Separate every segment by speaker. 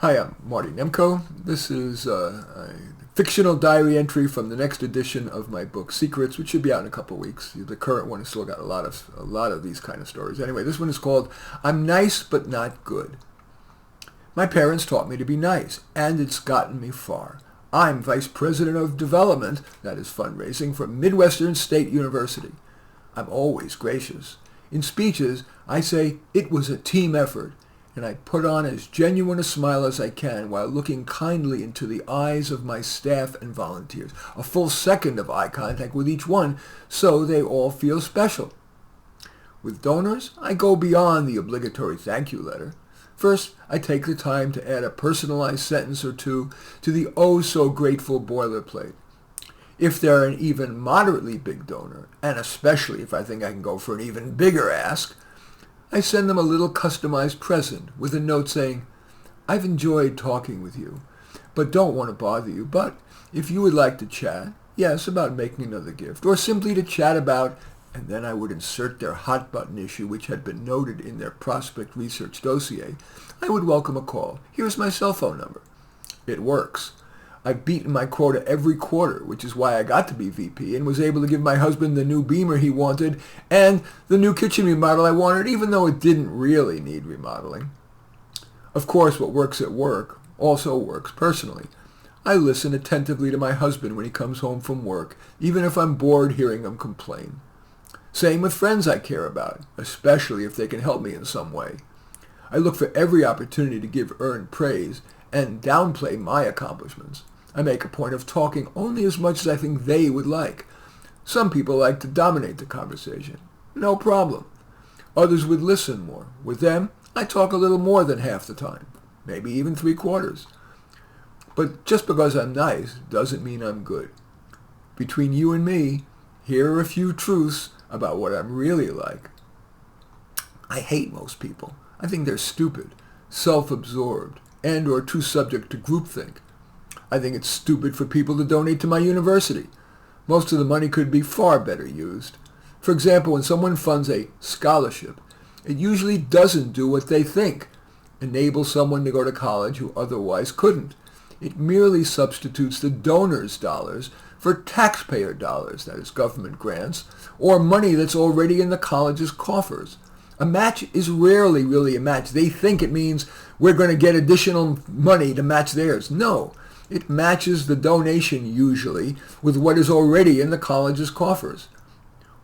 Speaker 1: Hi, I'm Marty Nemko. This is a fictional diary entry from the next edition of my book Secrets, which should be out in a couple weeks. The current one has still got a lot of these kind of stories. Anyway, this one is called I'm Nice But Not Good. My parents taught me to be nice, and it's gotten me far. I'm Vice President of Development, that is fundraising, for Midwestern State University. I'm always gracious. In speeches, I say it was a team effort, and I put on as genuine a smile as I can while looking kindly into the eyes of my staff and volunteers, a full second of eye contact with each one so they all feel special. With donors, I go beyond the obligatory thank you letter. First, I take the time to add a personalized sentence or two to the oh-so-grateful boilerplate. If they're an even moderately big donor, and especially if I think I can go for an even bigger ask, I send them a little customized present with a note saying, I've enjoyed talking with you, but don't want to bother you. But if you would like to chat, yes, about making another gift, or simply to chat about, and then I would insert their hot button issue which had been noted in their prospect research dossier, I would welcome a call. Here's my cell phone number. It works. I've beaten my quota every quarter, which is why I got to be VP and was able to give my husband the new Beamer he wanted and the new kitchen remodel I wanted, even though it didn't really need remodeling. Of course, what works at work also works personally. I listen attentively to my husband when he comes home from work, even if I'm bored hearing him complain. Same with friends I care about, especially if they can help me in some way. I look for every opportunity to give earned praise and downplay my accomplishments. I make a point of talking only as much as I think they would like. Some people like to dominate the conversation. No problem. Others would listen more. With them, I talk a little more than half the time, maybe even 3/4. But just because I'm nice doesn't mean I'm good. Between you and me, here are a few truths about what I'm really like. I hate most people. I think they're stupid, self-absorbed, and or too subject to groupthink. I think it's stupid for people to donate to my university. Most of the money could be far better used. For example, when someone funds a scholarship, it usually doesn't do what they think, enable someone to go to college who otherwise couldn't. It merely substitutes the donor's dollars for taxpayer dollars, that is government grants, or money that's already in the college's coffers. A match is rarely really a match. They think it means we're going to get additional money to match theirs. No, it matches the donation usually with what is already in the college's coffers.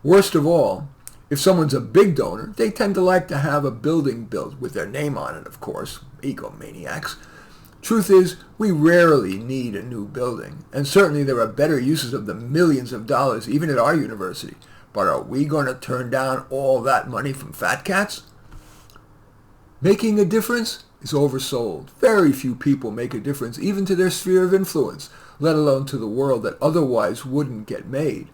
Speaker 1: Worst of all, if someone's a big donor, they tend to like to have a building built with their name on it, of course, egomaniacs. Truth is, we rarely need a new building, and certainly there are better uses of the millions of dollars even at our university. But are we going to turn down all that money from fat cats? Making a difference is oversold. Very few people make a difference even to their sphere of influence, let alone to the world that otherwise wouldn't get made.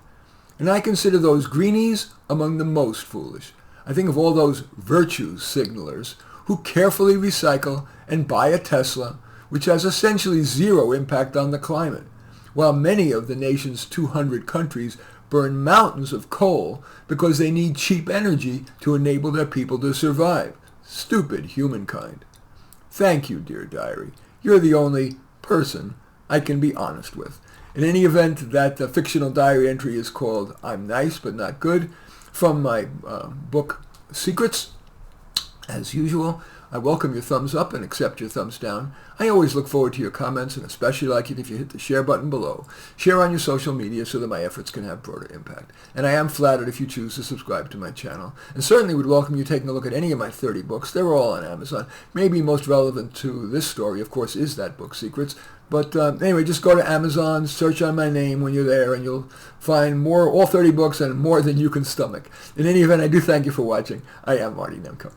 Speaker 1: And I consider those greenies among the most foolish. I think of all those virtue signalers who carefully recycle and buy a Tesla, which has essentially zero impact on the climate, while many of the nation's 200 countries burn mountains of coal because they need cheap energy to enable their people to survive. Stupid humankind. Thank you, dear diary. You're the only person I can be honest with. In any event, that fictional diary entry is called I'm Nice But Not Good from my book Secrets. As usual, I welcome your thumbs up and accept your thumbs down. I always look forward to your comments and especially like it if you hit the share button below. Share on your social media so that my efforts can have broader impact. And I am flattered if you choose to subscribe to my channel. And certainly would welcome you taking a look at any of my 30 books. They're all on Amazon. Maybe most relevant to this story, of course, is that book, Secrets. But anyway, just go to Amazon, search on my name when you're there, and you'll find all 30 books and more than you can stomach. In any event, I do thank you for watching. I am Marty Nemko.